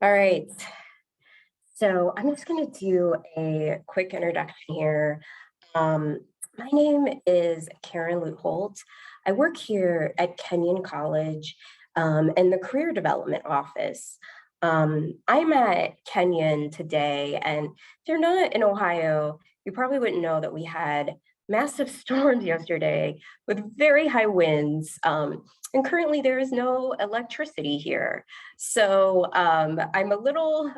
All right, so I'm just going to do a quick introduction here. Um, my name is Karen Leuthold. I work here at Kenyon College in the Career Development Office. I'm at Kenyon today, and if you're not in Ohio, you probably wouldn't know that we had massive storms yesterday with very high winds. And currently there is no electricity here. So I'm a little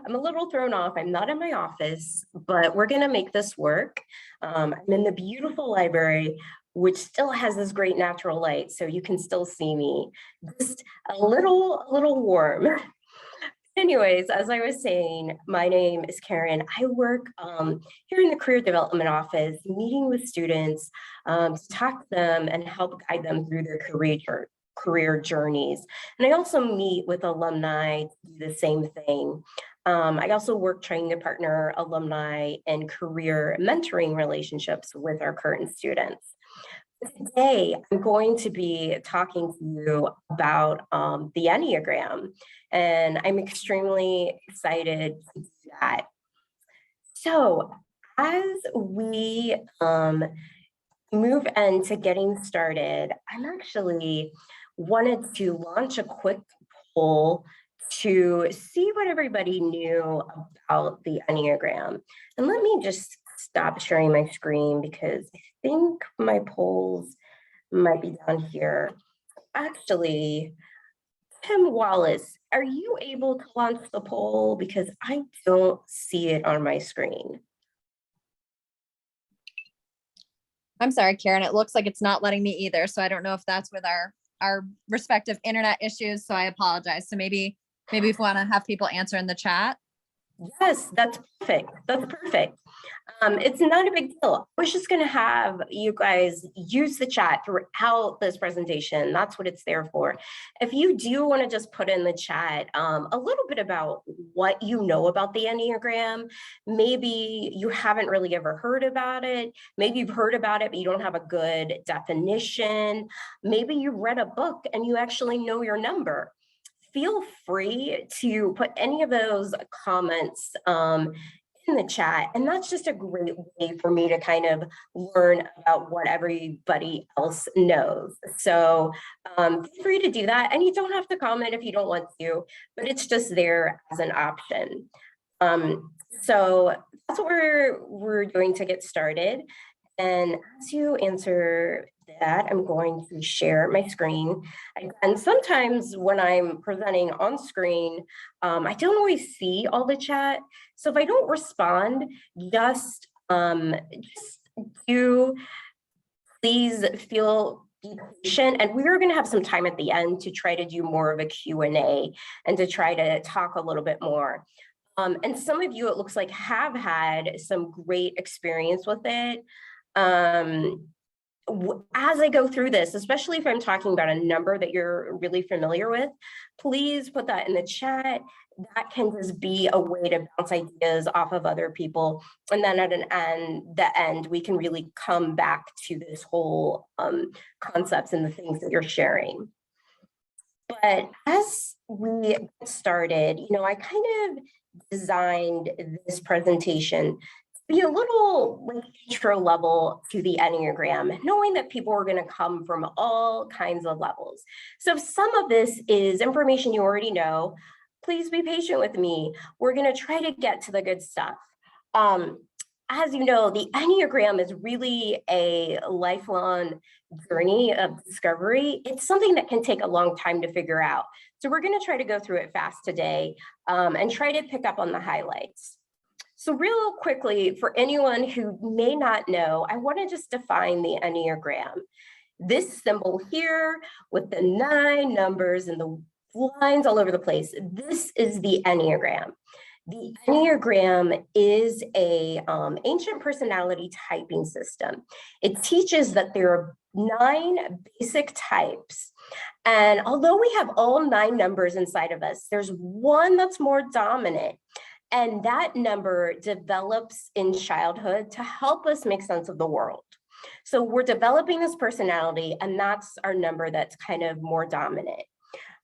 thrown off. I'm not in my office, but we're gonna make this work. I'm in the beautiful library, which still has this great natural light, so you can still see me. Just a little warm. Anyways, as I was saying, my name is Karen. I work here in the Career Development Office, meeting with students to talk to them and help guide them through their career journeys. And I also meet with alumni to do the same thing. I also work trying to partner alumni in career mentoring relationships with our current students. Today, I'm going to be talking to you about the Enneagram, and I'm extremely excited to do that. So, as we move into getting started, I'm actually wanted to launch a quick poll to see what everybody knew about the Enneagram. And let me just stop sharing my screen because I think my polls might be down here. Actually, Tim Wallace, are you able to launch the poll? Because I don't see it on my screen. I'm sorry, Karen, it looks like it's not letting me either. So I don't know if that's with our respective internet issues. So I apologize. So maybe if we want to have people answer in the chat. Yes, that's perfect. That's perfect. It's not a big deal. I was just going to have you guys use the chat throughout this presentation. That's what it's there for. If you do want to just put in the chat a little bit about what you know about the Enneagram, maybe you haven't really ever heard about it. Maybe you've heard about it, but you don't have a good definition. Maybe you read a book and you actually know your number. Feel free to put any of those comments in the chat. And that's just a great way for me to kind of learn about what everybody else knows. So feel free to do that. And you don't have to comment if you don't want to, but it's just there as an option. So that's what we're going to get started. And as you answer that, I'm going to share my screen. And sometimes when I'm presenting on screen, I don't always see all the chat. So if I don't respond, just do please be patient. And we're going to have some time at the end to try to do more of a Q&A and to try to talk a little bit more. And some of you, it looks like, have had some great experience with it. As I go through this, especially if I'm talking about a number that you're really familiar with, please put that in the chat. That can just be a way to bounce ideas off of other people. And then at the end, we can really come back to this whole concepts and the things that you're sharing. But as we get started, I kind of designed this presentation be a little like intro level to the Enneagram, knowing that people are going to come from all kinds of levels. So if some of this is information you already know, please be patient with me. We're going to try to get to the good stuff. As you know, the Enneagram is really a lifelong journey of discovery. It's something that can take a long time to figure out. So we're going to try to go through it fast today and try to pick up on the highlights. So real quickly, for anyone who may not know, I want to just define the Enneagram. This symbol here with the 9 numbers and the lines all over the place, this is the Enneagram. The Enneagram is a ancient personality typing system. It teaches that there are 9 basic types. And although we have all 9 numbers inside of us, there's one that's more dominant. And that number develops in childhood to help us make sense of the world. So we're developing this personality, and that's our number that's kind of more dominant.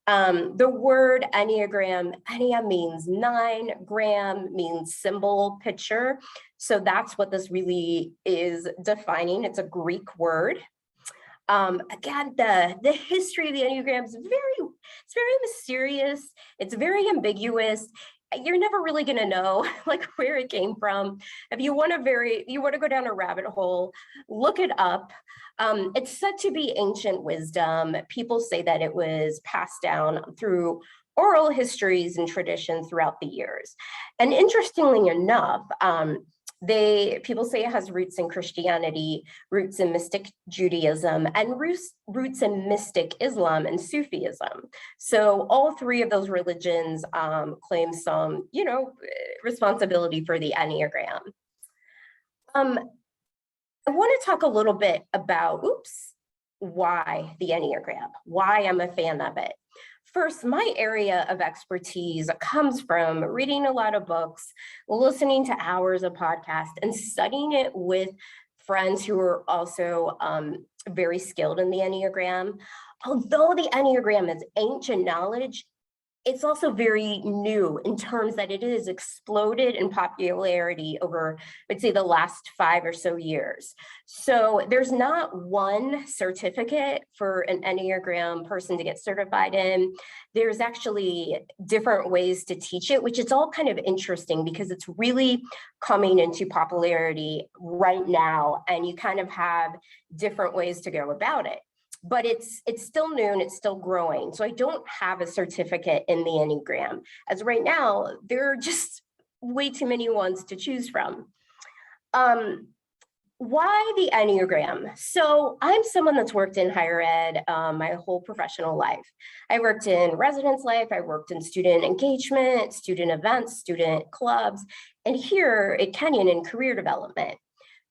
The word Enneagram, Ennea means 9, gram means symbol, picture. So that's what this really is defining. It's a Greek word. Again, the history of the Enneagram is very mysterious. It's very ambiguous. You're never really going to know like where it came from. If you want to go down a rabbit hole, look it up. It's said to be ancient wisdom. People say that it was passed down through oral histories and traditions throughout the years. And interestingly enough, people say it has roots in Christianity, roots in mystic Judaism, and roots in mystic Islam and Sufism. So all three of those religions claim some, responsibility for the Enneagram. I want to talk a little bit about, why the Enneagram, why I'm a fan of it. First, my area of expertise comes from reading a lot of books, listening to hours of podcasts, and studying it with friends who are also very skilled in the Enneagram. Although the Enneagram is ancient knowledge, it's also very new in terms that it has exploded in popularity over, I'd say, the last 5 or so years. So there's not one certificate for an Enneagram person to get certified in. There's actually different ways to teach it, which is all kind of interesting because it's really coming into popularity right now, and you kind of have different ways to go about it. But it's still new and it's still growing. So I don't have a certificate in the Enneagram. As right now, there are just way too many ones to choose from. Why the Enneagram? So I'm someone that's worked in higher ed my whole professional life. I worked in residence life, I worked in student engagement, student events, student clubs, and here at Kenyon in career development.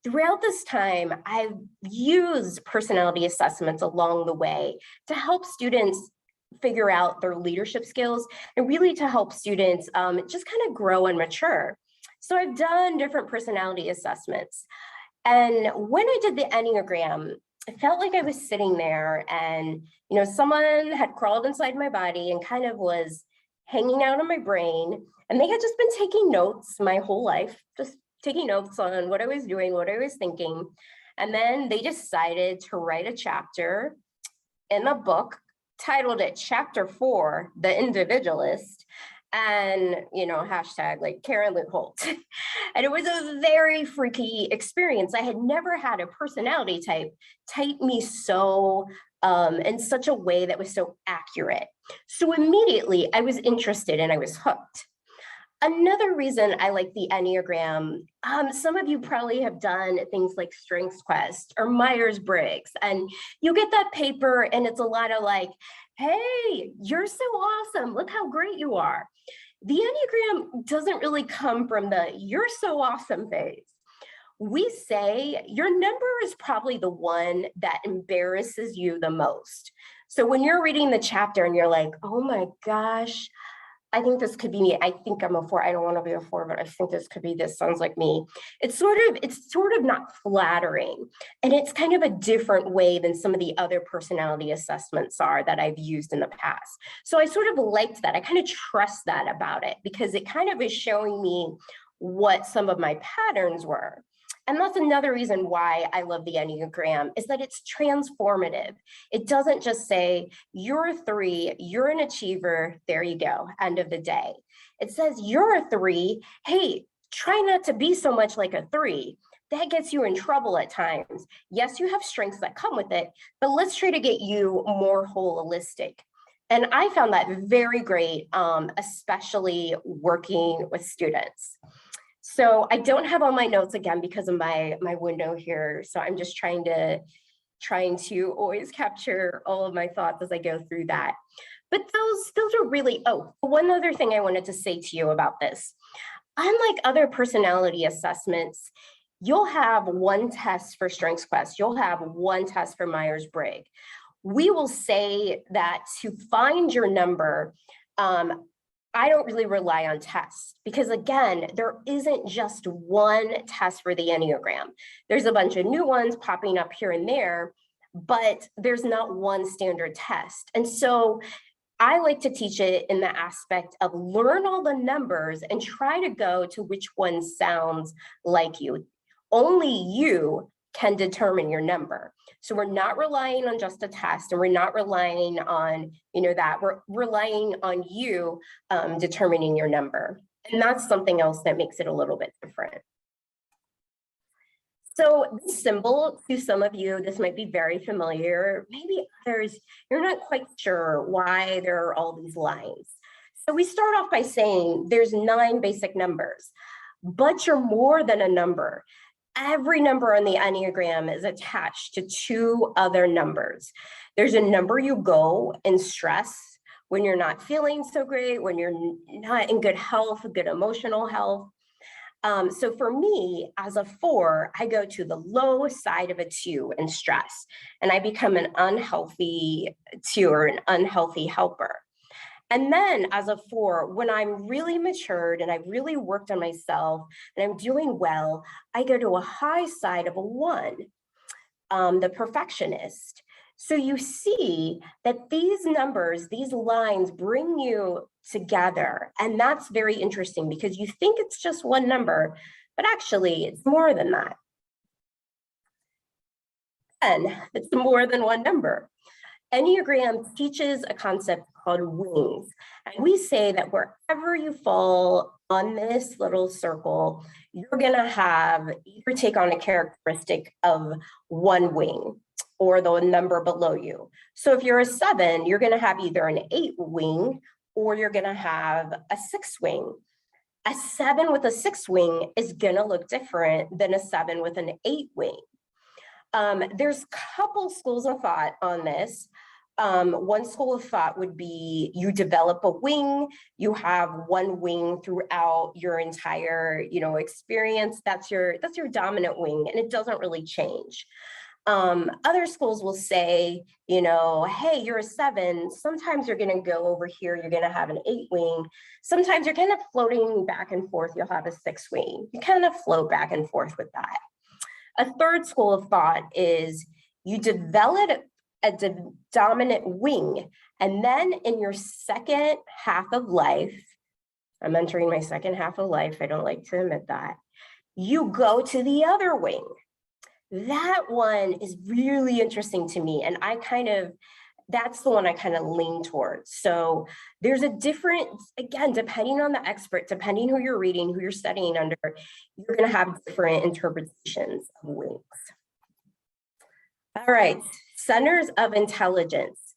Throughout this time, I've used personality assessments along the way to help students figure out their leadership skills and really to help students just kind of grow and mature. So I've done different personality assessments. And when I did the Enneagram, it felt like I was sitting there and, someone had crawled inside my body and kind of was hanging out in my brain. And they had just been taking notes my whole life, just taking notes on what I was doing, what I was thinking. And then they decided to write a chapter in the book, titled it Chapter 4, The Individualist, and, hashtag like Karen Leuthold. And it was a very freaky experience. I had never had a personality type me so in such a way that was so accurate. So immediately I was interested and I was hooked. Another reason I like the Enneagram, some of you probably have done things like Strengths Quest or Myers-Briggs, and you get that paper and it's a lot of like, hey, you're so awesome, look how great you are. The Enneagram doesn't really come from the you're so awesome phase. We say your number is probably the one that embarrasses you the most. So when you're reading the chapter and you're like, oh my gosh, I think this could be me. I think I'm a 4. I don't want to be a 4, but I think this could be, this sounds like me. It's sort of not flattering. And it's kind of a different way than some of the other personality assessments are that I've used in the past. So I sort of liked that. I kind of trust that about it because it kind of is showing me what some of my patterns were. And that's another reason why I love the Enneagram, is that it's transformative. It doesn't just say, you're a 3, you're an achiever, there you go, end of the day. It says, you're a 3, hey, try not to be so much like a 3. That gets you in trouble at times. Yes, you have strengths that come with it, but let's try to get you more holistic. And I found that very great, especially working with students. So I don't have all my notes again because of my window here. So I'm just trying to always capture all of my thoughts as I go through that. But those are really, one other thing I wanted to say to you about this. Unlike other personality assessments, you'll have one test for Strengths Quest. You'll have one test for Myers-Briggs. We will say that to find your number, I don't really rely on tests because, again, there isn't just one test for the Enneagram. There's a bunch of new ones popping up here and there, but there's not one standard test. And so I like to teach it in the aspect of learn all the numbers and try to go to which one sounds like you. Only you can determine your number. So we're not relying on just a test, and we're not relying on, that. We're relying on you determining your number. And that's something else that makes it a little bit different. So this symbol, to some of you, this might be very familiar. Maybe others, you're not quite sure why there are all these lines. So we start off by saying there's 9 basic numbers, but you're more than a number. Every number on the Enneagram is attached to 2 other numbers. There's a number you go in stress when you're not feeling so great, when you're not in good health, good emotional health. So for me, as a 4, I go to the low side of a 2 in stress, and I become an unhealthy 2 or an unhealthy helper. And then as a 4, when I'm really matured and I've really worked on myself and I'm doing well, I go to a high side of a 1, the perfectionist. So you see that these numbers, these lines bring you together. And that's very interesting because you think it's just one number, but actually it's more than that. And it's more than one number. Enneagram teaches a concept called wings. And we say that wherever you fall on this little circle, you're going to have either take on a characteristic of 1 wing or the number below you. So if you're a 7, you're going to have either an 8 wing or you're going to have a 6 wing. A 7 with a 6 wing is going to look different than a 7 with an 8 wing. There's a couple schools of thought on this. One school of thought would be you develop a wing, you have 1 wing throughout your entire, experience. That's your dominant wing, and it doesn't really change. Other schools will say, hey, you're a 7. Sometimes you're going to go over here. You're going to have an 8 wing. Sometimes you're kind of floating back and forth. You'll have a 6 wing. You kind of float back and forth with that. A third school of thought is you develop a dominant wing, and then in your second half of life, I'm entering my second half of life, I don't like to admit that, you go to the other wing. That one is really interesting to me, and that's the one I kind of lean towards. So there's a difference, again, depending on the expert, depending who you're reading, who you're studying under, you're going to have different interpretations of wings. All right, centers of intelligence.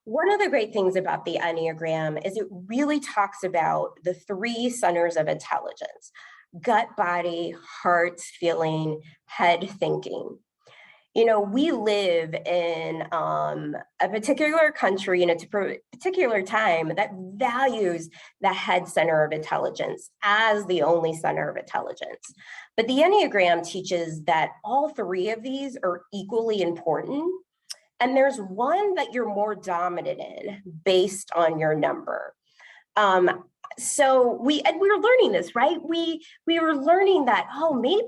One of the great things about the Enneagram is it really talks about the 3 centers of intelligence: gut, body, heart, feeling, head, thinking. We live in a particular country in a particular time that values the head center of intelligence as the only center of intelligence. But the Enneagram teaches that all 3 of these are equally important. And there's one that you're more dominant in based on your number. So we were learning this, right? We were learning that, maybe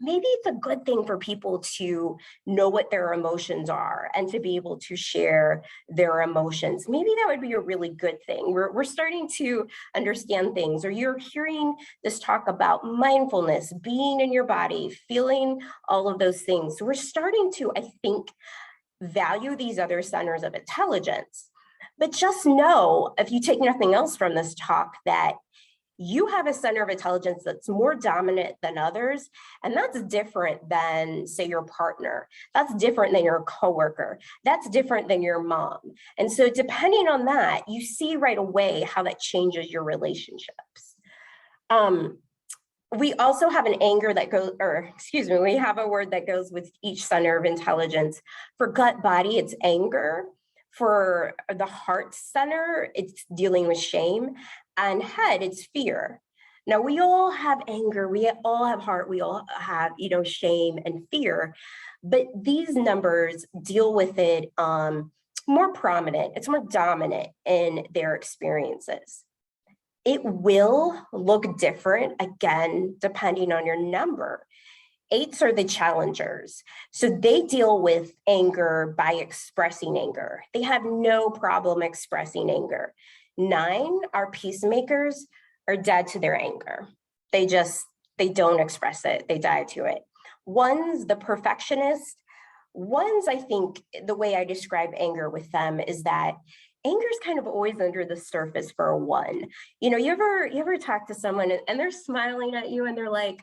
it's a good thing for people to know what their emotions are and to be able to share their emotions. Maybe that would be a really good thing. We're starting to understand things, or you're hearing this talk about mindfulness, being in your body, feeling all of those things. So we're starting to, I think, value these other centers of intelligence. But just know, if you take nothing else from this talk, that you have a center of intelligence that's more dominant than others. And that's different than, say, your partner. That's different than your coworker. That's different than your mom. And so depending on that, you see right away how that changes your relationships. We also have an anger that goes, we have a word that goes with each center of intelligence. For gut body, it's anger. For the heart center, it's dealing with shame. And head, it's fear. Now, we all have anger, we all have heart, we all have, shame and fear. But these numbers deal with it more prominent. It's more dominant in their experiences. It will look different, again, depending on your number. Eights are the challengers. So they deal with anger by expressing anger. They have no problem expressing anger. 9 are peacemakers, are dead to their anger. They don't express it. They die to it. 1's the perfectionist. 1's, I think the way I describe anger with them is that anger is kind of always under the surface for a 1. You know, you ever talk to someone and they're smiling at you and they're like,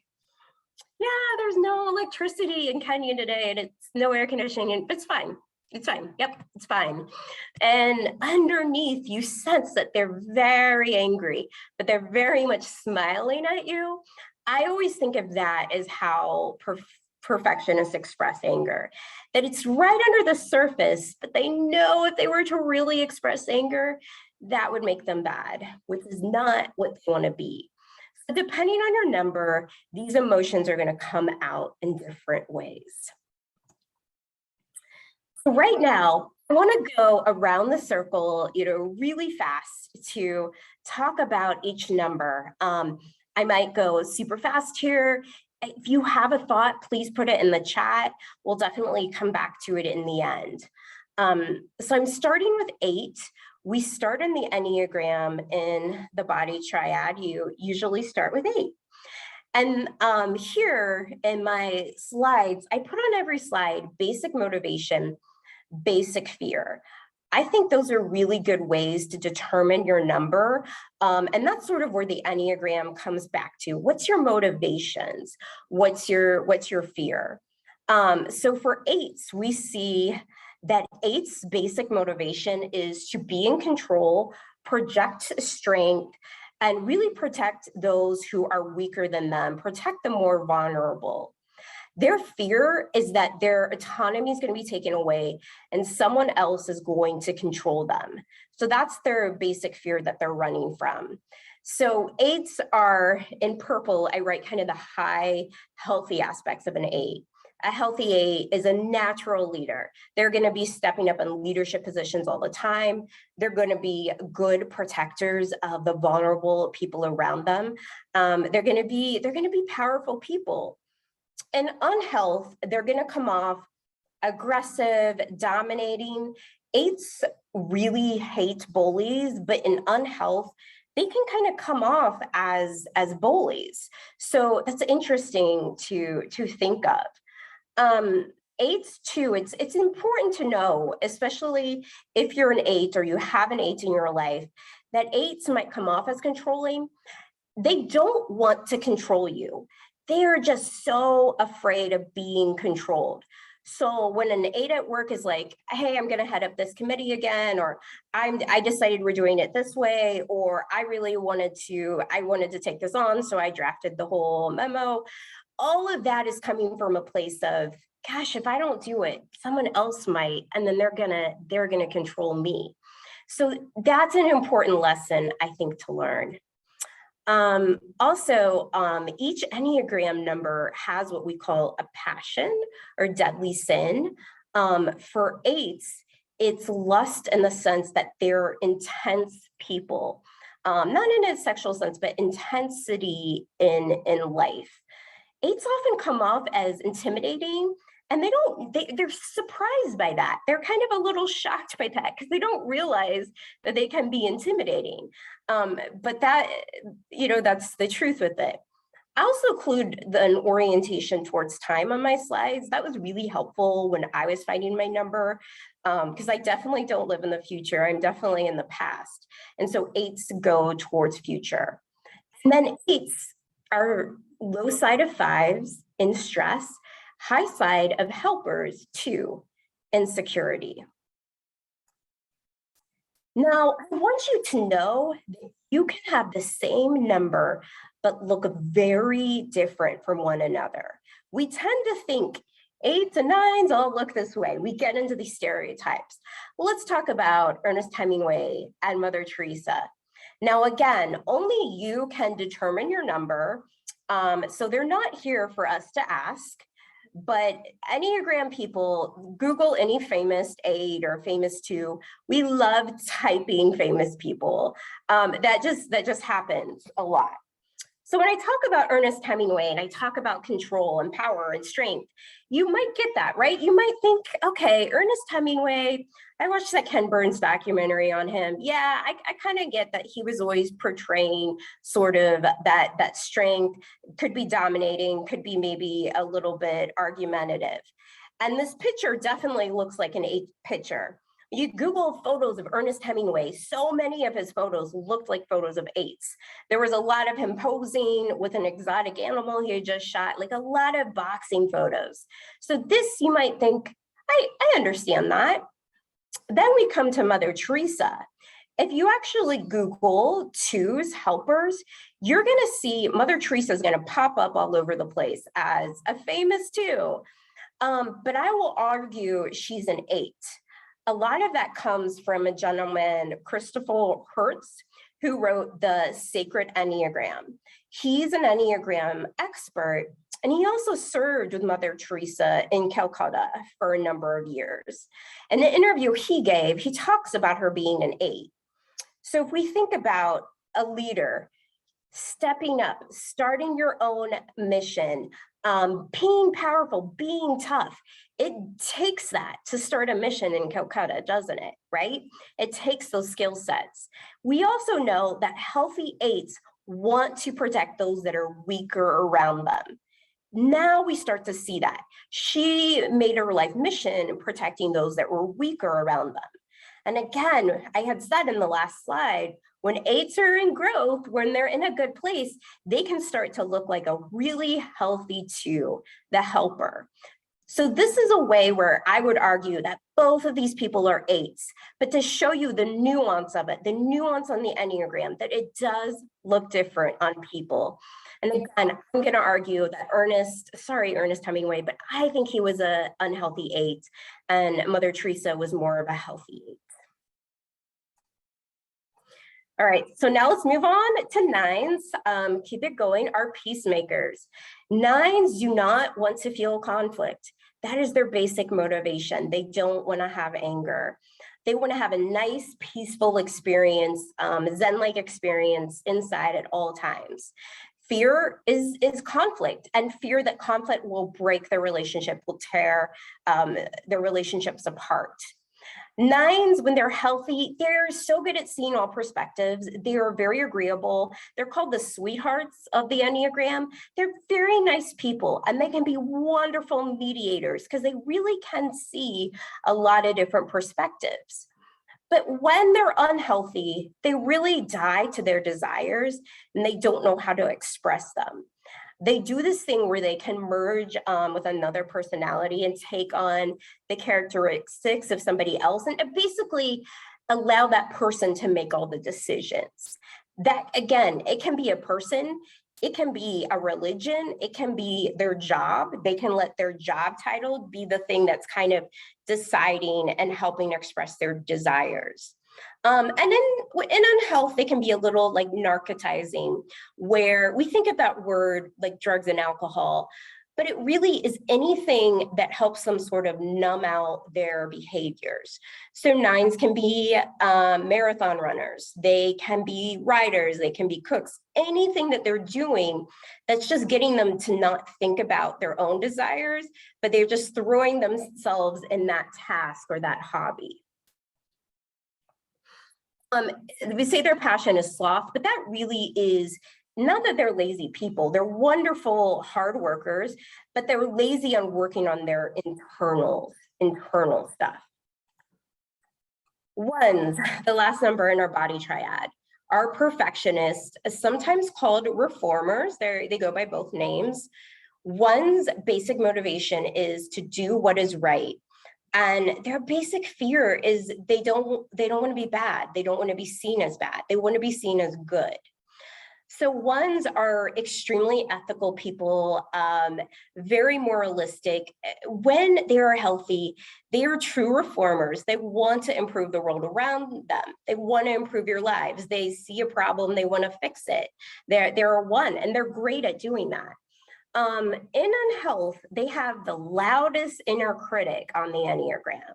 yeah, there's no electricity in Kenyon today and it's no air conditioning, and it's fine. It's fine. Yep, it's fine. And underneath, you sense that they're very angry, but they're very much smiling at you. I always think of that as how perfectionists express anger, that it's right under the surface, but they know if they were to really express anger, that would make them bad, which is not what they want to be. So depending on your number, these emotions are going to come out in different ways. So right now, I want to go around the circle, really fast to talk about each number. I might go super fast here. If you have a thought, please put it in the chat. We'll definitely come back to it in the end. So I'm starting with 8. We start in the Enneagram in the body triad. You usually start with 8. And here in my slides, I put on every slide basic motivation, basic fear. I think those are really good ways to determine your number. And that's sort of where the Enneagram comes back to. What's your motivations? What's your fear? So for 8s, we see that 8's basic motivation is to be in control, project strength, and really protect those who are weaker than them, protect the more vulnerable. Their fear is that their autonomy is going to be taken away and someone else is going to control them. So that's their basic fear that they're running from. So 8s are, in purple, I write kind of the high, healthy aspects of an 8. A healthy 8 is a natural leader. They're going to be stepping up in leadership positions all the time. They're going to be good protectors of the vulnerable people around them. They're going to be powerful people. In unhealth, they're going to come off aggressive, dominating. 8s really hate bullies, but in unhealth, they can kind of come off as bullies. So that's interesting to think of. 8s too, it's important to know, especially if you're an 8 or you have an 8 in your life, that 8s might come off as controlling. They don't want to control you. They are just so afraid of being controlled. So when an 8 at work is like, hey, I'm going to head up this committee again, or I decided we're doing it this way, or I wanted to take this on, so I drafted the whole memo. All of that is coming from a place of, gosh, if I don't do it, someone else might, and then they're gonna control me. So that's an important lesson, I think, to learn. Also, each Enneagram number has what we call a passion or deadly sin. For 8s, it's lust in the sense that they're intense people, not in a sexual sense, but intensity in life. 8s often come off as intimidating, and they're surprised by that. They're kind of a little shocked by that because they don't realize that they can be intimidating. But that, that's the truth with it. I also include an orientation towards time on my slides. That was really helpful when I was finding my number, because I definitely don't live in the future. I'm definitely in the past. And so 8s go towards future. And then 8s are low side of 5s in stress, high side of helpers 2 in security. Now, I want you to know that you can have the same number, but look very different from one another. We tend to think 8s and 9s all look this way. We get into these stereotypes. Let's talk about Ernest Hemingway and Mother Teresa. Now, again, only you can determine your number. So they're not here for us to ask, but Enneagram people, Google any famous 8 or famous 2. We love typing famous people. That just happens a lot. So when I talk about Ernest Hemingway and I talk about control and power and strength, you might get that, right? You might think, okay, Ernest Hemingway, I watched that Ken Burns documentary on him. Yeah, I kind of get that he was always portraying sort of that strength, could be dominating, could be maybe a little bit argumentative. And this picture definitely looks like an 8 picture. You Google photos of Ernest Hemingway, so many of his photos looked like photos of 8s. There was a lot of him posing with an exotic animal he had just shot, like a lot of boxing photos. So this, you might think, I understand that. Then we come to Mother Teresa. If you actually Google 2s, helpers, you're gonna see Mother Teresa is gonna pop up all over the place as a famous 2. But I will argue she's an 8. A lot of that comes from a gentleman, Christopher Hertz, who wrote the Sacred Enneagram. He's an Enneagram expert, and he also served with Mother Teresa in Calcutta for a number of years. In the interview he gave, he talks about her being an 8. So if we think about a leader stepping up, starting your own mission, being powerful, being tough, it takes that to start a mission in Calcutta, doesn't it, right? It takes those skill sets. We also know that healthy 8s want to protect those that are weaker around them. Now we start to see that. She made her life mission protecting those that were weaker around them. And again, I had said in the last slide, when 8s are in growth, when they're in a good place, they can start to look like a really healthy 2, the helper. So this is a way where I would argue that both of these people are 8s, but to show you the nuance of it, the nuance on the Enneagram, that it does look different on people. And again, I'm going to argue that Ernest Hemingway, but I think he was an unhealthy 8, and Mother Teresa was more of a healthy 8. All right, so now let's move on to 9s. Keep it going, are peacemakers. 9s do not want to feel conflict. That is their basic motivation. They don't want to have anger. They want to have a nice, peaceful experience, Zen-like experience inside at all times. Fear is conflict, and fear that conflict will break their relationship, will tear their relationships apart. 9s, when they're healthy, they're so good at seeing all perspectives. They are very agreeable. They're called the sweethearts of the Enneagram. They're very nice people, and they can be wonderful mediators because they really can see a lot of different perspectives. But when they're unhealthy, they really die to their desires and they don't know how to express them. They do this thing where they can merge with another personality and take on the characteristics of somebody else and basically allow that person to make all the decisions. That, again, it can be a person, it can be a religion, it can be their job. They can let their job title be the thing that's kind of deciding and helping express their desires. And then in unhealth, they can be a little like narcotizing, where we think of that word like drugs and alcohol, but it really is anything that helps them sort of numb out their behaviors. So 9s can be marathon runners, they can be riders, they can be cooks, anything that they're doing that's just getting them to not think about their own desires, but they're just throwing themselves in that task or that hobby. We say their passion is sloth, but that really is not that they're lazy people. They're wonderful hard workers, but they're lazy on working on their internal stuff. 1s, the last number in our body triad, are perfectionists, sometimes called reformers. They go by both names. 1's basic motivation is to do what is right. And their basic fear is they don't want to be bad. They don't want to be seen as bad. They want to be seen as good. So 1s are extremely ethical people, very moralistic. When they are healthy, they are true reformers. They want to improve the world around them. They want to improve your lives. They see a problem, they want to fix it. They're a 1, and they're great at doing that. In unhealth, they have the loudest inner critic on the Enneagram.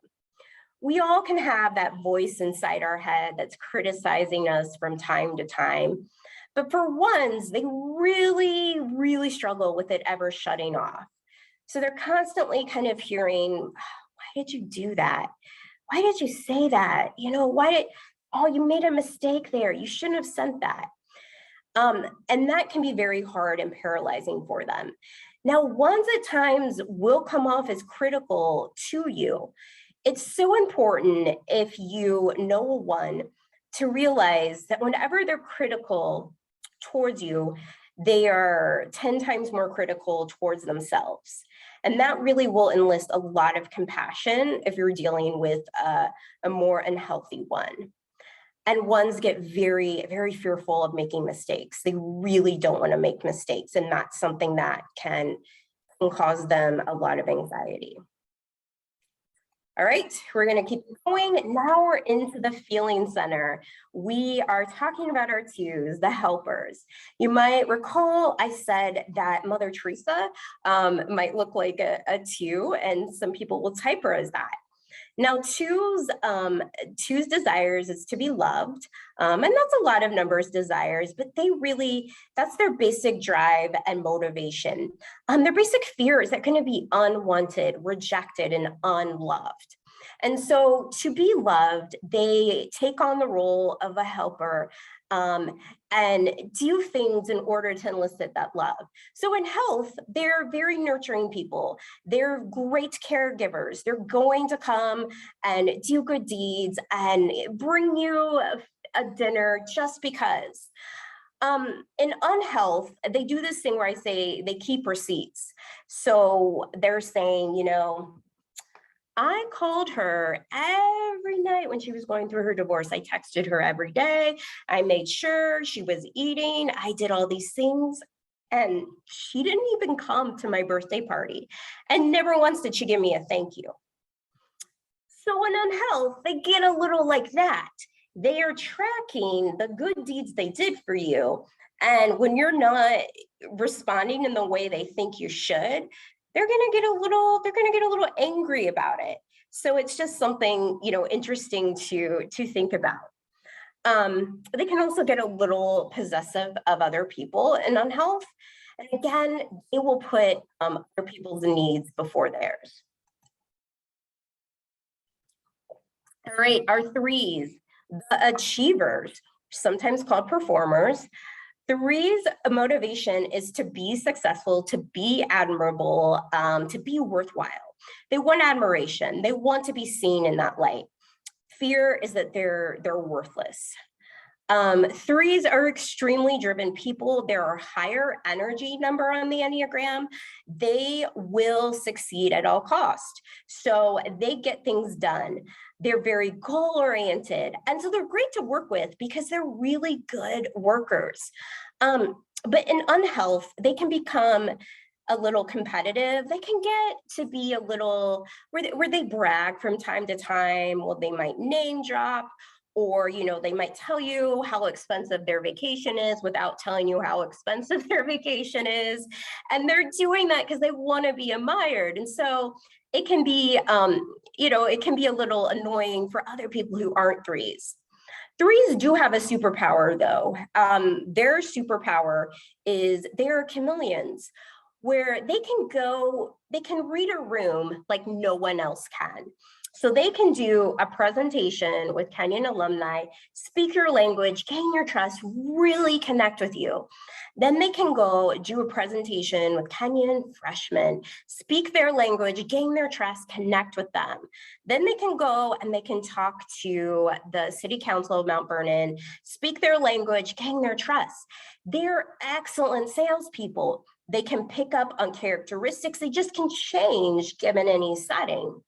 We all can have that voice inside our head that's criticizing us from time to time, But for ones, they really, really struggle with it ever shutting off. So they're constantly kind of hearing, why did you do that? Why did you say that? Oh, you made a mistake there. You shouldn't have sent that. And that can be very hard and paralyzing for them. Now, ones at times will come off as critical to you. It's so important, if you know a one, to realize that whenever they're critical towards you, they are 10 times more critical towards themselves. And that really will enlist a lot of compassion if you're dealing with a more unhealthy one. And ones get very, very fearful of making mistakes. They really don't want to make mistakes. And that's something that can cause them a lot of anxiety. All right, we're going to keep going. Now we're into the feeling center. We are talking about our twos, the helpers. You might recall I said that Mother Teresa might look like a two, and some people will type her as that. Now, two's desires is to be loved, and that's a lot of numbers desires, but that's their basic drive and motivation. Their basic fear is they're going to be unwanted, rejected, and unloved. And so to be loved, they take on the role of a helper and do things in order to elicit that love. So in health, they're very nurturing people. They're great caregivers. They're going to come and do good deeds and bring you a dinner just because. In unhealth, they do this thing where I say they keep receipts. So they're saying, I called her every night when she was going through her divorce. I texted her every day. I made sure she was eating. I did all these things. And she didn't even come to my birthday party. And never once did she give me a thank you. So in unhealth, they get a little like that. They are tracking the good deeds they did for you. And when you're not responding in the way they think you should, they're going to get a little angry about it. So it's just something, interesting to think about. They can also get a little possessive of other people in unhealth. And again, they will put other people's needs before theirs. All right, our threes, the achievers, sometimes called performers. Threes' motivation is to be successful, to be admirable, to be worthwhile. They want admiration. They want to be seen in that light. Fear is that they're worthless. Threes are extremely driven people. They're a higher energy number on the Enneagram. They will succeed at all costs. So they get things done. They're very goal-oriented. And so they're great to work with because they're really good workers. But in unhealth, they can become a little competitive. They can get to be a little where they brag from time to time. Well, they might name drop, or they might tell you how expensive their vacation is without telling you how expensive their vacation is. And they're doing that because they want to be admired. And so it can be it can be a little annoying for other people who aren't threes. Threes do have a superpower, though. Their superpower is they're chameleons, where they can read a room like no one else can. So they can do a presentation with Kenyon alumni, speak your language, gain your trust, really connect with you. Then they can go do a presentation with Kenyon freshmen, speak their language, gain their trust, connect with them. Then they can go and they can talk to the City Council of Mount Vernon, speak their language, gain their trust. They're excellent salespeople. They can pick up on characteristics. They just can change given any setting.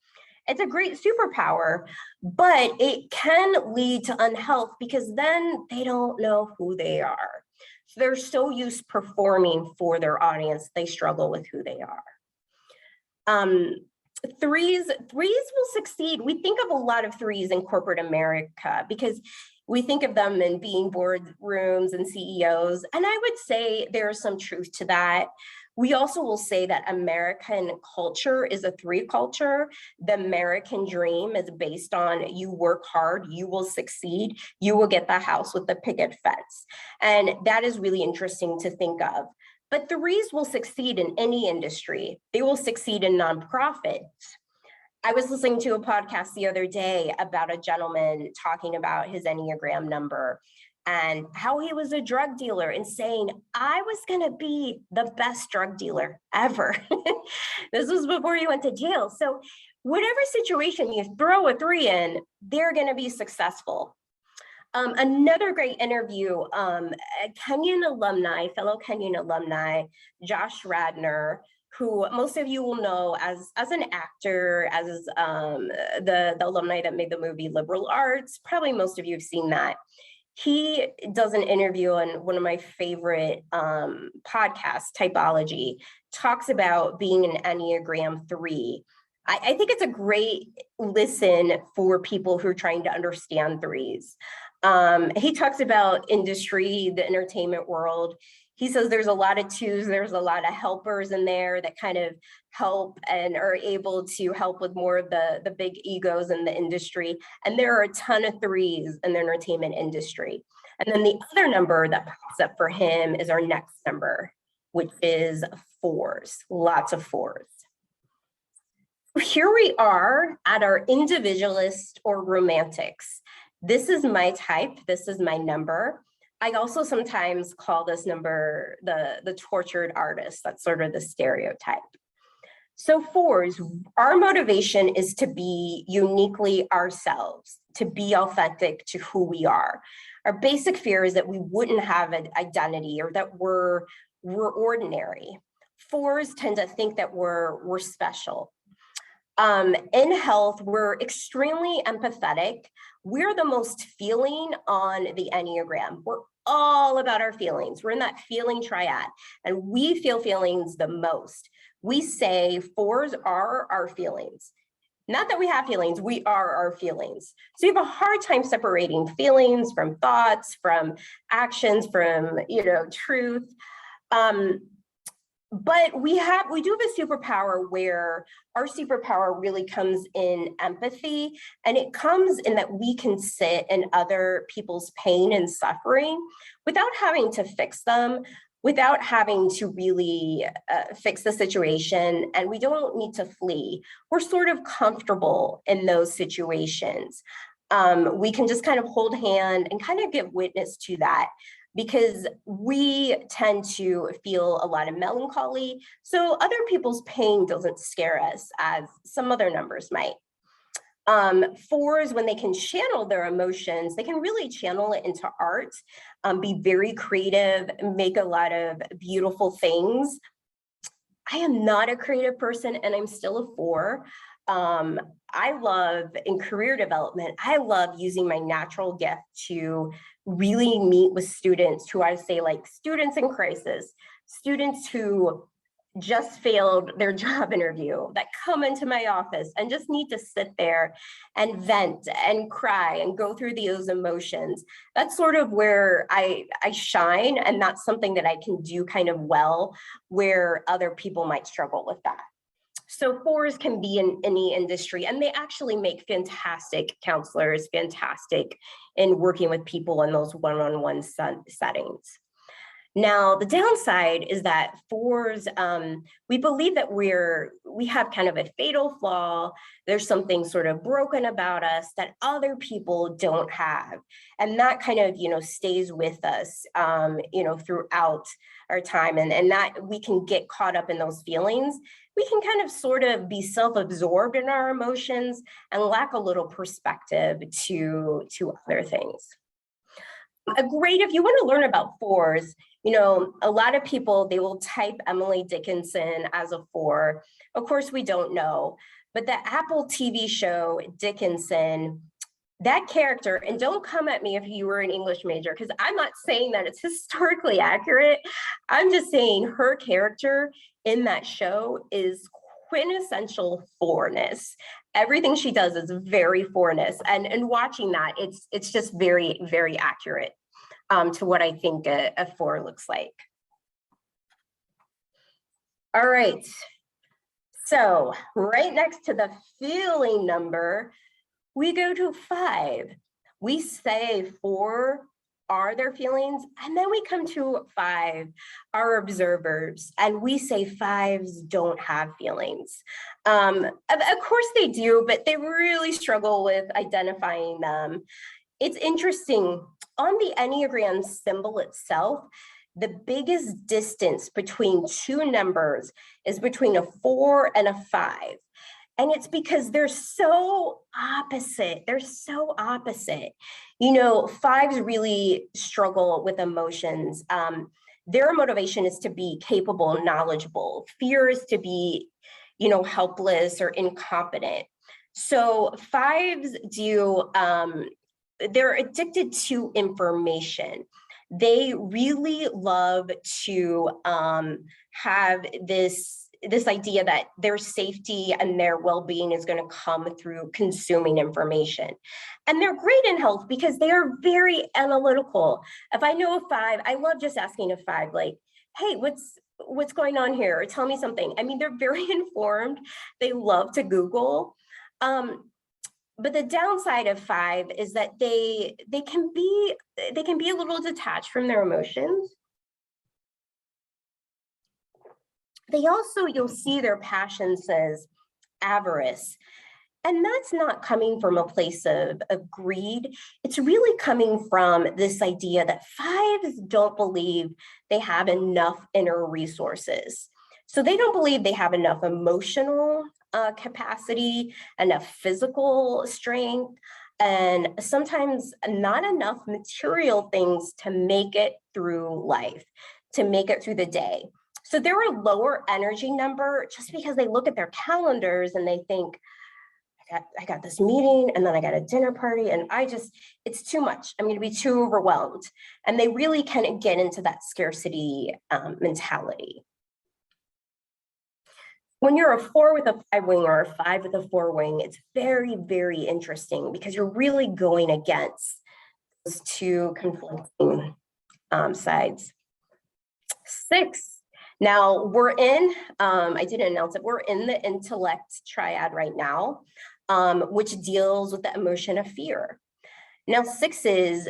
It's a great superpower, but it can lead to unhealth because then they don't know who they are. So they're so used to performing for their audience, they struggle with who they are. Threes will succeed. We think of a lot of threes in corporate America because We think of them in being boardrooms and CEOs, and I would say there's some truth to that. We also will say that American culture is a 3 culture. The American dream is based on you work hard, you will succeed, you will get the house with the picket fence. And that is really interesting to think of. But 3s will succeed in any industry. They will succeed in nonprofits. I was listening to a podcast the other day about a gentleman talking about his Enneagram number and how he was a drug dealer and saying, I was going to be the best drug dealer ever. This was before he went to jail. So whatever situation you throw a 3 in, they're going to be successful. Another great interview, a Kenyon alumni, fellow Kenyon alumni, Josh Radner, who most of you will know as an actor, as the alumni that made the movie Liberal Arts. Probably most of you have seen that. He does an interview on one of my favorite podcasts, Typology, talks about being an Enneagram 3. I think it's a great listen for people who are trying to understand 3s. He talks about industry, the entertainment world. He says there's a lot of 2s, there's a lot of helpers in there that kind of help and are able to help with more of the big egos in the industry. And there are a ton of 3s in the entertainment industry. And then the other number that pops up for him is our next number, which is 4s, lots of 4s. Here we are at our individualist or romantics. This is my type, this is my number. I also sometimes call this number the tortured artist. That's sort of the stereotype. So 4s, our motivation is to be uniquely ourselves, to be authentic to who we are. Our basic fear is that we wouldn't have an identity or that we're ordinary. 4s tend to think that we're special. In health, we're extremely empathetic. We're the most feeling on the Enneagram. We're all about our feelings. We're in that feeling triad, and we feel feelings the most. We say 4s are our feelings. Not that we have feelings, we are our feelings. So you have a hard time separating feelings from thoughts, from actions, from truth. But we do have a superpower where our superpower really comes in empathy, and it comes in that we can sit in other people's pain and suffering without having to fix them, without having to really fix the situation, and we don't need to flee. We're sort of comfortable in those situations. We can just kind of hold hand and kind of give witness to that, because we tend to feel a lot of melancholy. So other people's pain doesn't scare us as some other numbers might. 4s, when they can channel their emotions, they can really channel it into art, be very creative, make a lot of beautiful things. I am not a creative person, and I'm still a 4. I love, in career development, I love using my natural gift to really meet with students who I say, like, students in crisis, students who just failed their job interview, that come into my office and just need to sit there and vent and cry and go through those emotions. That's sort of where I shine, and that's something that I can do kind of well, where other people might struggle with that. So 4s can be in any industry, and they actually make fantastic counselors, fantastic in working with people in those one-on-one settings. Now, the downside is that 4s, we believe that we have kind of a fatal flaw. There's something sort of broken about us that other people don't have. And that kind of, stays with us, throughout our time. And that we can get caught up in those feelings. We can kind of sort of be self-absorbed in our emotions and lack a little perspective to other things. If you want to learn about 4s, a lot of people, they will type Emily Dickinson as a 4. Of course, we don't know, but the Apple TV show Dickinson, that character, and don't come at me if you were an English major, because I'm not saying that it's historically accurate. I'm just saying her character in that show is quintessential 4-ness. everything she does is very fourness. And watching that, it's just very, very accurate to what I think a 4 looks like. All right. So right next to the feeling number, we go to 5. We say 4 are their feelings, and then we come to 5, our observers, and we say 5s don't have feelings. Of course they do, but they really struggle with identifying them. It's interesting, on the Enneagram symbol itself, the biggest distance between 2 numbers is between a 4 and a 5. And it's because they're so opposite. They're so opposite. You know, 5s really struggle with emotions. Their motivation is to be capable, knowledgeable. Fear is to be, you know, helpless or incompetent. So 5s do, they're addicted to information. They really love to have this idea that their safety and their well-being is going to come through consuming information. And they're great in health because they are very analytical. If I know a 5, I love just asking a 5, like, hey, what's going on here? Or tell me something. I mean, they're very informed. They love to Google. But the downside of 5 is that they can be a little detached from their emotions. They also, you'll see their passion says avarice. And that's not coming from a place of greed. It's really coming from this idea that 5s don't believe they have enough inner resources. So they don't believe they have enough emotional capacity, enough physical strength, and sometimes not enough material things to make it through life, to make it through the day. So they're a lower energy number just because they look at their calendars and they think, I got this meeting and then I got a dinner party and it's too much. I'm going to be too overwhelmed. And they really kind of get into that scarcity mentality. When you're a 4 with a 5 wing or a 5 with a 4 wing, it's very, very interesting because you're really going against those 2 conflicting sides. 6. Now we're in, I didn't announce it, we're in the Intellect Triad right now, which deals with the emotion of fear. Now 6s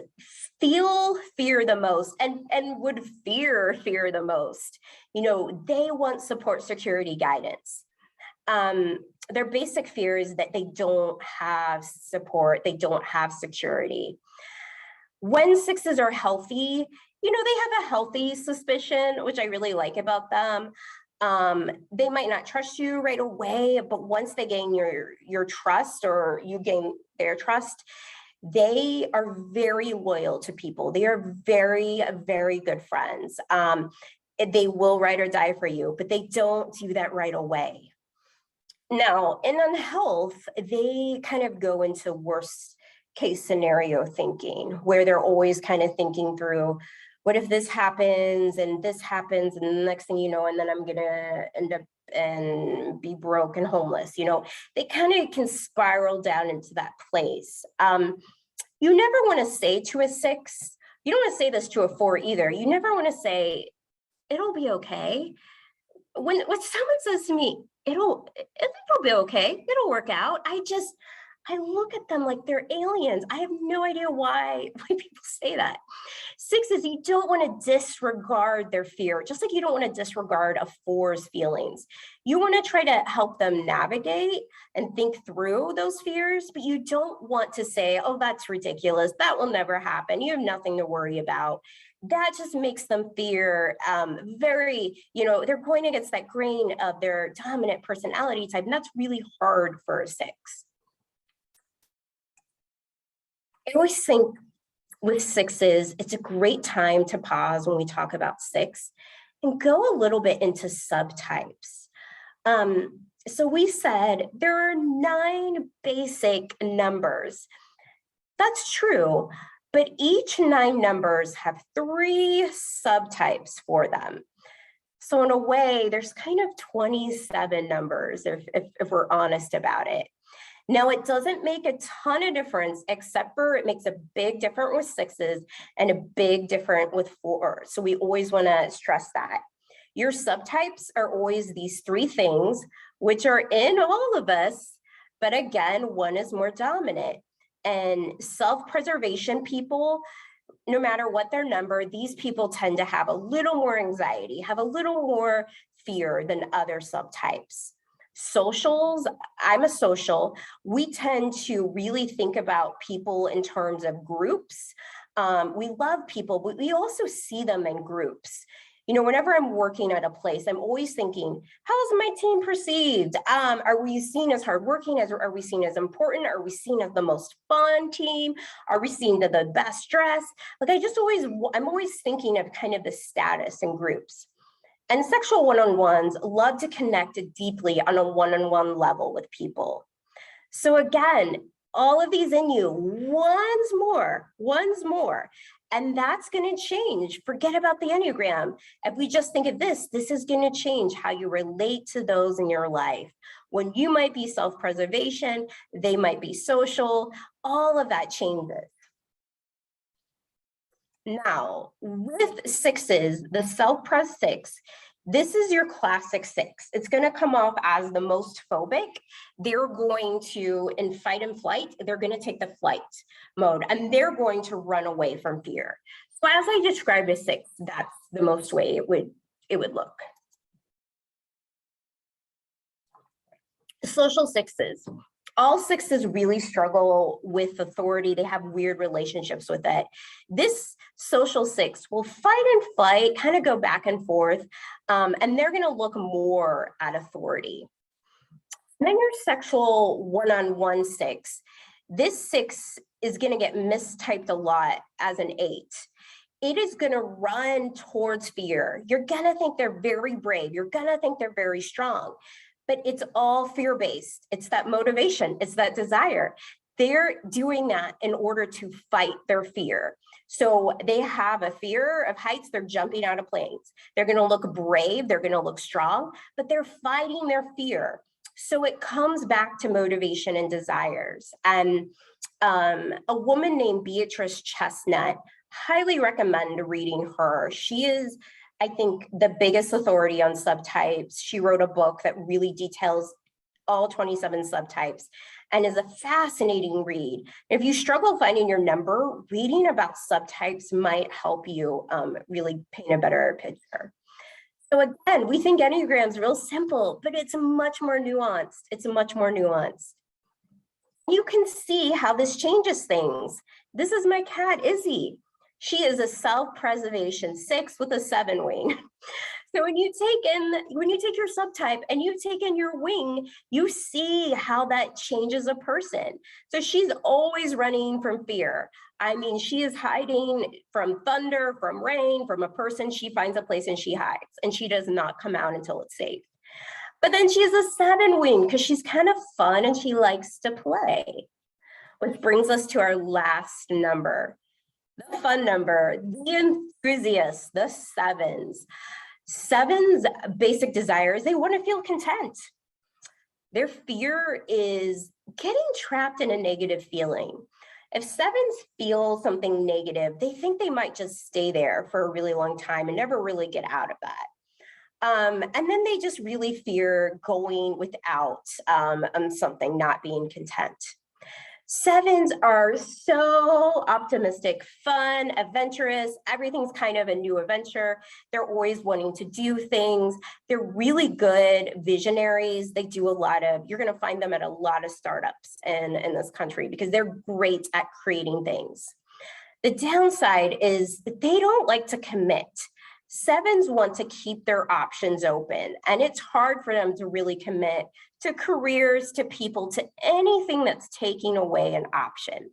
feel fear the most and would fear the most. You know, they want support, security, guidance. Their basic fear is that they don't have support, they don't have security. When 6s are healthy, you know, they have a healthy suspicion, which I really like about them. They might not trust you right away, but once they gain your trust or you gain their trust, they are very loyal to people. They are very, very good friends. They will ride or die for you, but they don't do that right away. Now, in unhealth, they kind of go into worst case scenario thinking, where they're always kind of thinking through, what if this happens and the next thing you know, and then I'm gonna end up and be broke and homeless. You know, they kind of can spiral down into that place. You never want to say to a 6, you don't want to say this to a 4 either. You never want to say, it'll be okay. When someone says to me, it'll be okay, it'll work out, I look at them like they're aliens. I have no idea why people say that. 6s, you don't want to disregard their fear, just like you don't want to disregard a 4's feelings. You want to try to help them navigate and think through those fears, but you don't want to say, oh, that's ridiculous, that will never happen, you have nothing to worry about. That just makes them fear very, you know, they're going against that grain of their dominant personality type, and that's really hard for a 6. I always think with 6s, it's a great time to pause when we talk about 6 and go a little bit into subtypes. So we said there are 9 basic numbers. That's true, but each 9 numbers have 3 subtypes for them. So in a way, there's kind of 27 numbers if we're honest about it. Now, it doesn't make a ton of difference, except for it makes a big difference with 6s and a big difference with 4s. So we always want to stress that. Your subtypes are always these 3 things, which are in all of us, but again, one is more dominant. And self-preservation people, no matter what their number, these people tend to have a little more anxiety, have a little more fear than other subtypes. Socials, I'm a social. We tend to really think about people in terms of groups. We love people, but we also see them in groups. You know, whenever I'm working at a place, I'm always thinking, how is my team perceived? Are we seen as hardworking? Are we seen as important? Are we seen as the most fun team? Are we seen as the best dressed? Like I'm always thinking of kind of the status in groups. And sexual one-on-ones love to connect deeply on a one-on-one level with people. So again, all of these in you, one's more. And that's going to change. Forget about the Enneagram. If we just think of this is going to change how you relate to those in your life. When you might be self-preservation, they might be social, all of that changes. Now, with 6s, the self-pres 6, this is your classic 6. It's going to come off as the most phobic. They're going to, in fight and flight, they're going to take the flight mode, and they're going to run away from fear. So as I described a 6, that's the most way it would look. Social 6s. All 6s really struggle with authority. They have weird relationships with it. This social 6 will fight and flight, kind of go back and forth, and they're going to look more at authority. And then your sexual one-on-one 6. This 6 is going to get mistyped a lot as an 8. It is going to run towards fear. You're going to think they're very brave. You're going to think they're very strong. But it's all fear-based. It's that motivation, it's that desire. They're doing that in order to fight their fear. So they have a fear of heights, they're jumping out of planes. They're gonna look brave, they're gonna look strong, but they're fighting their fear. So it comes back to motivation and desires. And a woman named Beatrice Chestnut, highly recommend reading her. She is, I think, the biggest authority on subtypes. She wrote a book that really details all 27 subtypes and is a fascinating read. If you struggle finding your number, reading about subtypes might help you really paint a better picture. So again, we think Enneagram is real simple, but it's much more nuanced. It's much more nuanced. You can see how this changes things. This is my cat, Izzy. She is a self-preservation 6 with a 7 wing. So when you take your subtype and you take in your wing, you see how that changes a person. So she's always running from fear. I mean, she is hiding from thunder, from rain, from a person. She finds a place and she hides, and she does not come out until it's safe. But then she has a 7 wing because she's kind of fun and she likes to play. Which brings us to our last number. The fun number, the enthusiasts, the 7s. 7s' basic desires, they want to feel content. Their fear is getting trapped in a negative feeling. If 7s feel something negative, they think they might just stay there for a really long time and never really get out of that. And then they just really fear going without something, not being content. 7s are so optimistic, fun, adventurous. Everything's kind of a new adventure. They're always wanting to do things. They're really good visionaries. They do a lot of, you're going to find them at a lot of startups in this country because they're great at creating things. The downside is that they don't like to commit. 7s want to keep their options open, and it's hard for them to really commit to careers, to people, to anything that's taking away an option.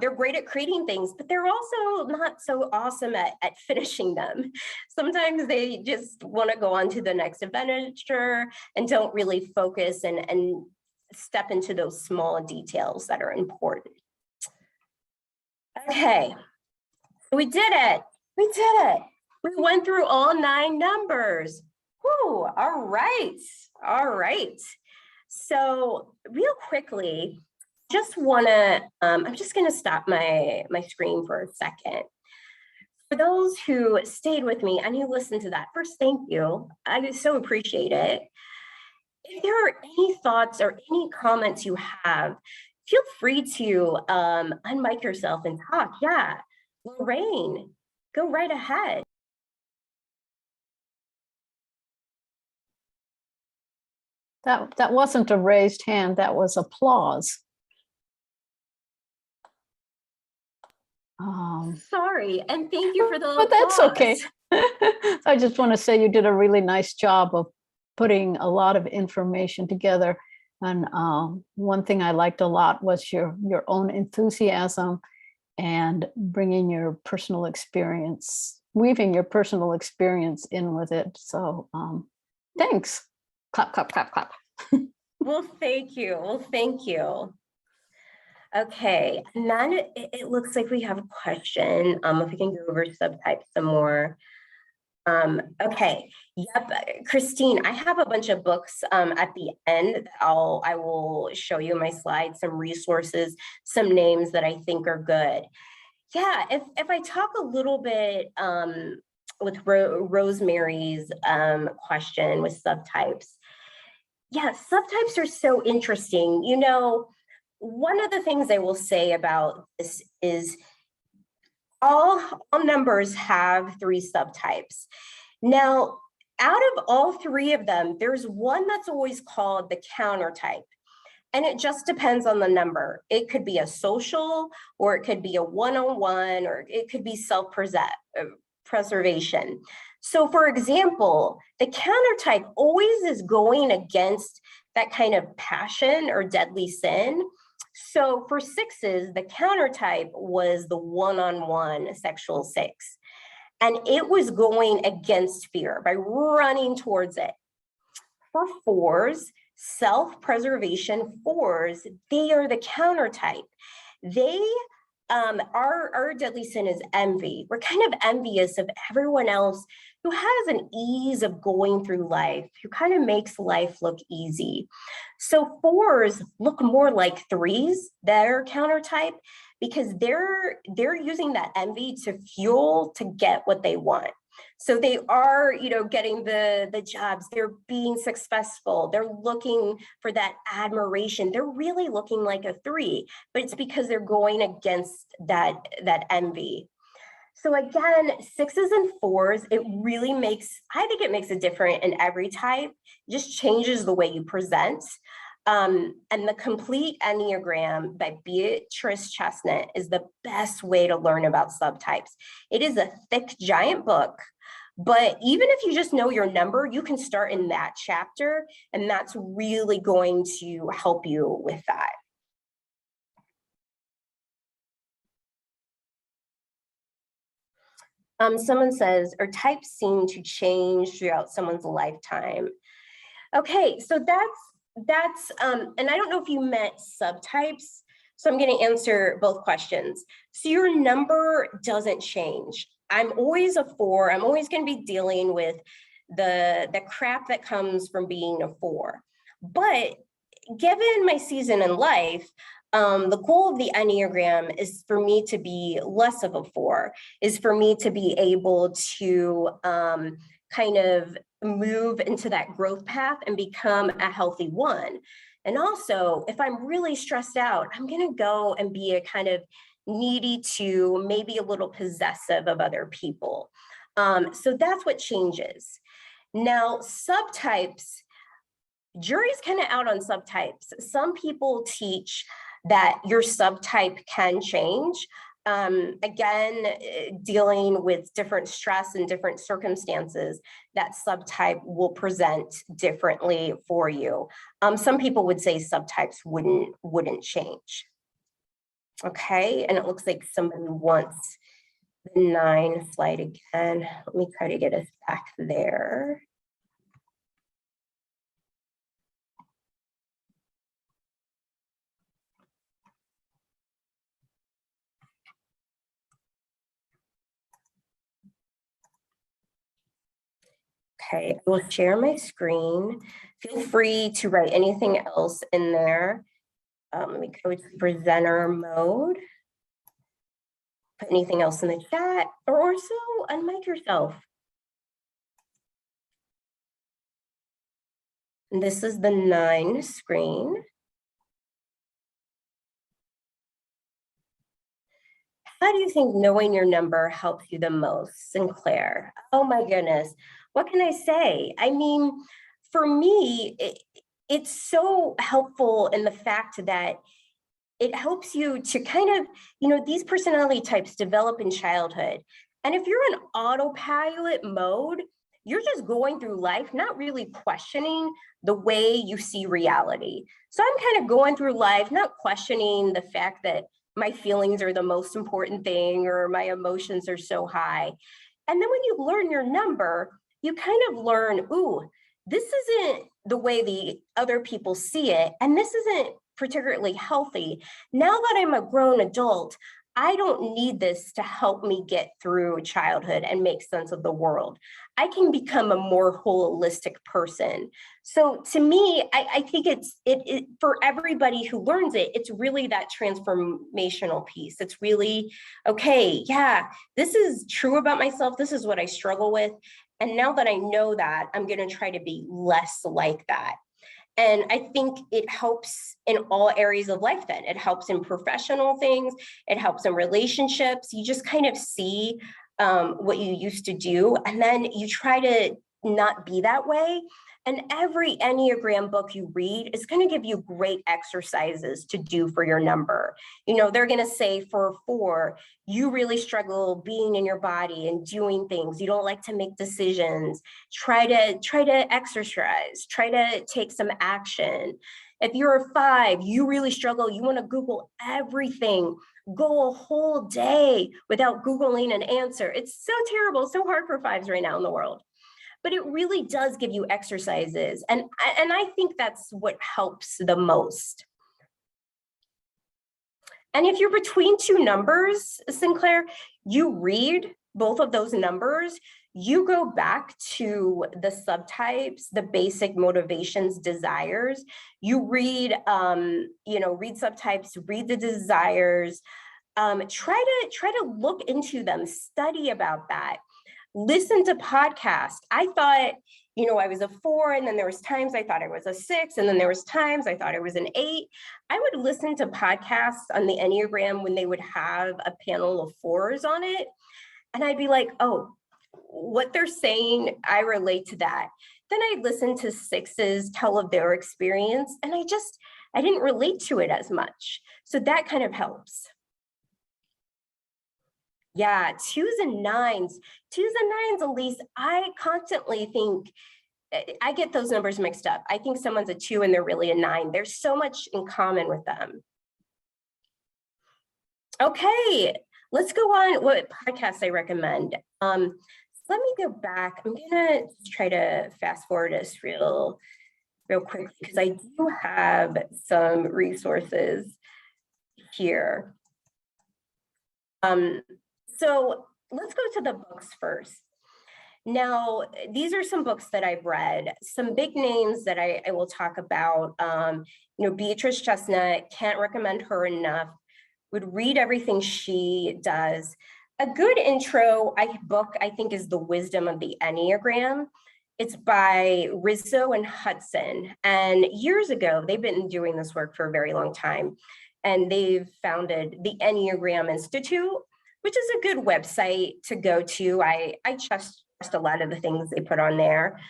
They're great at creating things, but they're also not so awesome at finishing them. Sometimes they just want to go on to the next adventure and don't really focus and step into those small details that are important. Okay, we did it. We did it. We went through all 9 numbers. Whew, all right, all right. So real quickly, just wanna, I'm just gonna stop my screen for a second. For those who stayed with me and you listened to that, first, thank you. I so appreciate it. If there are any thoughts or any comments you have, feel free to unmic yourself and talk. Yeah, Lorraine, go right ahead. That wasn't a raised hand, that was applause. Sorry, and thank you for the But that's applause. okay. I just want to say you did a really nice job of putting a lot of information together. And one thing I liked a lot was your own enthusiasm and bringing your personal experience, weaving your personal experience in with it. So thanks. Clap, clap, clap, clap. Well, thank you. Well, thank you. Okay, and then it looks like we have a question. If we can go over subtypes some more. Okay, yep, Christine, I have a bunch of books at the end that I will show you in my slides, some resources, some names that I think are good. Yeah, if I talk a little bit with Rosemary's question with subtypes. Yeah, subtypes are so interesting. You know, one of the things I will say about this is all numbers have 3 subtypes. Now, out of all 3 of them, there's one that's always called the counter type. And it just depends on the number. It could be a social, or it could be a one-on-one, or it could be self-preservation. So for example, the counter type always is going against that kind of passion or deadly sin. So for 6s, the counter type was the one-on-one sexual 6. And it was going against fear by running towards it. For 4s, self-preservation 4s, they are the counter type. They our deadly sin is envy. We're kind of envious of everyone else who has an ease of going through life, who kind of makes life look easy. So 4s look more like 3s that are counter type, because they're using that envy to fuel to get what they want. So they are, you know, getting the jobs, they're being successful, they're looking for that admiration, they're really looking like a 3, but it's because they're going against that envy. So again, 6s and 4s, it really makes, I think it makes a difference in every type, it just changes the way you present. And the Complete Enneagram by Beatrice Chestnut is the best way to learn about subtypes. It is a thick, giant book, but even if you just know your number, you can start in that chapter, and that's really going to help you with that. Someone says, are types seen to change throughout someone's lifetime? Okay, so that's and I don't know if you meant subtypes, so I'm going to answer both questions. So your number doesn't change. I'm always a 4. I'm always going to be dealing with the crap that comes from being a 4. But given my season in life, the goal of the Enneagram is for me to be less of a 4, is for me to be able to kind of move into that growth path and become a healthy 1. And also, if I'm really stressed out, I'm going to go and be a kind of needy to maybe a little possessive of other people. So that's what changes. Now, subtypes, jury's kind of out on subtypes. Some people teach that your subtype can change. Again, dealing with different stress and different circumstances, that subtype will present differently for you. Some people would say subtypes wouldn't change. Okay, and it looks like somebody wants the 9 slide again. Let me try to get us back there. Okay, I will share my screen. Feel free to write anything else in there. Let me go to presenter mode. Put anything else in the chat or so unmic yourself. And this is the 9 screen. How do you think knowing your number helps you the most, Sinclair? Oh my goodness, what can I say? I mean, for me, it's so helpful in the fact that it helps you to kind of, these personality types develop in childhood. And if you're in autopilot mode, you're just going through life, not really questioning the way you see reality. So I'm kind of going through life, not questioning the fact that my feelings are the most important thing or my emotions are so high. And then when you learn your number, you kind of learn, ooh, this isn't the way the other people see it. And this isn't particularly healthy. Now that I'm a grown adult, I don't need this to help me get through childhood and make sense of the world. I can become a more holistic person. So to me, I think it's for everybody who learns it, it's really that transformational piece. It's really, okay, yeah, this is true about myself. This is what I struggle with. And now that I know that, I'm going to try to be less like that. And I think it helps in all areas of life then. It helps in professional things. It helps in relationships. You just kind of see what you used to do, and then you try to not be that way. And every Enneagram book you read is going to give you great exercises to do for your number. They're going to say for 4, you really struggle being in your body and doing things. You don't like to make decisions. Try to exercise, try to take some action. If you're a 5, you really struggle. You want to Google everything. Go a whole day without Googling an answer. It's so terrible, so hard for 5s right now in the world. But it really does give you exercises. And I think that's what helps the most. And if you're between 2 numbers, Sinclair, you read both of those numbers, you go back to the subtypes, the basic motivations, desires. You read, read subtypes, read the desires, try to look into them, study about that. Listen to podcasts. I thought, I was a 4, and then there was times I thought I was a 6, and then there was times I thought I was an 8. I would listen to podcasts on the Enneagram when they would have a panel of 4s on it. And I'd be like, oh, what they're saying, I relate to that. Then I'd listen to 6s tell of their experience, and I didn't relate to it as much. So that kind of helps. Yeah, 2s and 9s. 2s and 9s, Elise, I constantly think, I get those numbers mixed up. I think someone's a 2 and they're really a 9. There's so much in common with them. Okay, let's go on what podcasts I recommend. Let me go back. I'm gonna try to fast forward this real quickly because I do have some resources here. So let's go to the books first. Now, these are some books that I've read, some big names that I will talk about. Beatrice Chestnut, can't recommend her enough. Would read everything she does. A good intro book, I think, is The Wisdom of the Enneagram. It's by Rizzo and Hudson. And years ago, they've been doing this work for a very long time. And they've founded the Enneagram Institute, which is a good website to go to. I trust a lot of the things they put on there.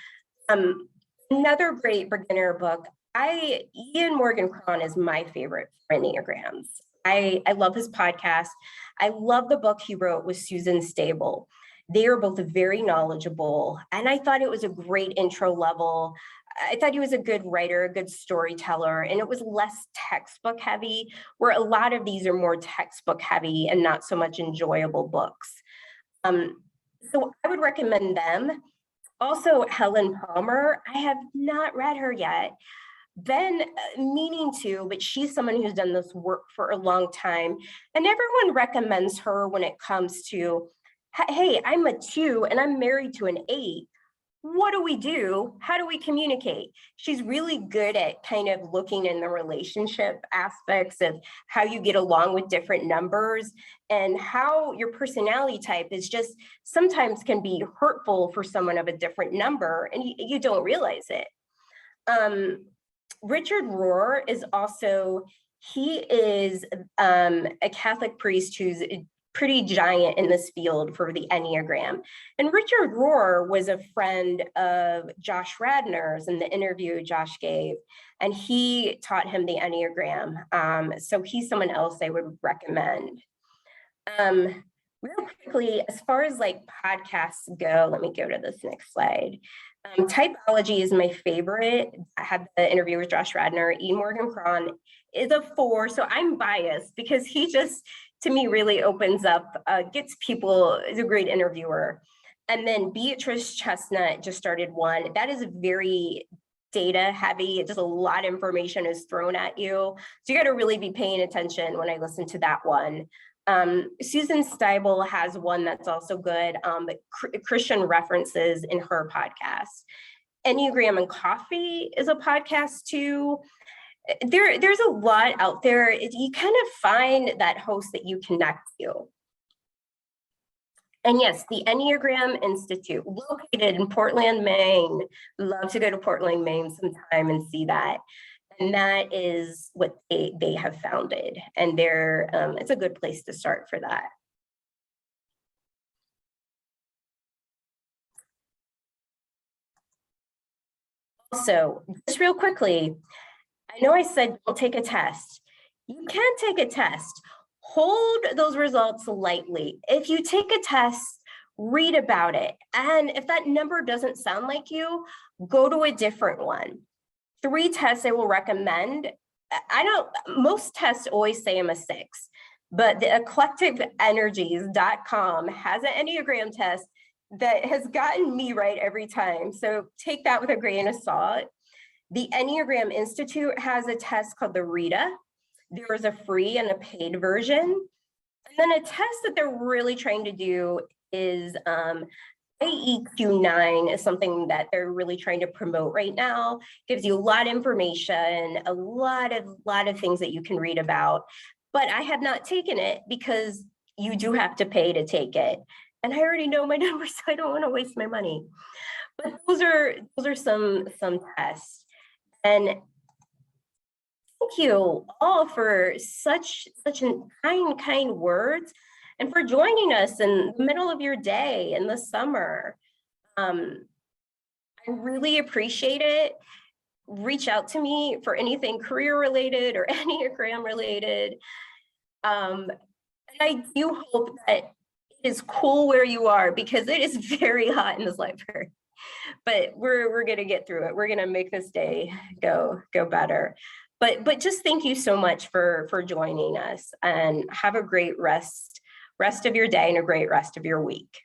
Another great beginner book, Ian Morgan Cron is my favorite for Enneagrams. I love his podcast. I love the book he wrote with Susan Stable. They are both very knowledgeable, and I thought it was a great intro level. I thought he was a good writer, a good storyteller, and it was less textbook heavy, where a lot of these are more textbook heavy and not so much enjoyable books. So I would recommend them. Also, Helen Palmer, I have not read her yet. Been meaning to, but she's someone who's done this work for a long time. And everyone recommends her when it comes to, hey, I'm a 2 and I'm married to an 8. what do we do? How do we communicate? She's really good at kind of looking in the relationship aspects of how you get along with different numbers and how your personality type is just sometimes can be hurtful for someone of a different number, and you don't realize it. Richard Rohr is also, he is a Catholic priest who's pretty giant in this field for the Enneagram. And Richard Rohr was a friend of Josh Radner's in the interview Josh gave, and he taught him the Enneagram. So he's someone else I would recommend. Real quickly, as far as like podcasts go, let me go to this next slide. Typology is my favorite. I had the interview with Josh Radner. E. Morgan Cron is a 4, so I'm biased because he just, to me, really opens up, gets people, is a great interviewer. And then Beatrice Chestnut just started one. That is very data heavy. Just a lot of information is thrown at you. So you got to really be paying attention when I listen to that one. Susan Steibel has one that's also good, but Christian references in her podcast. Enneagram and Coffee is a podcast too. There's a lot out there. You kind of find that host that you connect to. And yes, the Enneagram Institute, located in Portland, Maine. Love to go to Portland, Maine sometime and see that. And that is what they have founded. And it's a good place to start for that. Also, just real quickly, I know I said don't take a test. You can take a test. Hold those results lightly. If you take a test, read about it. And if that number doesn't sound like you, go to a different one. 3 tests I will recommend. Most tests always say I'm a 6, but the eclecticenergies.com has an Enneagram test that has gotten me right every time. So take that with a grain of salt. The Enneagram Institute has a test called the Rita. There is a free and a paid version. And then a test that they're really trying to do is IEQ9 is something that they're really trying to promote right now. Gives you a lot of information, a lot of things that you can read about. But I have not taken it because you do have to pay to take it. And I already know my numbers, so I don't want to waste my money. But those are some tests. And thank you all for such kind words and for joining us in the middle of your day in the summer. I really appreciate it. Reach out to me for anything career related or Enneagram related. And I do hope that it is cool where you are because it is very hot in this library. But we're gonna get through it. We're gonna make this day go better. But just thank you so much for joining us, and have a great rest of your day and a great rest of your week.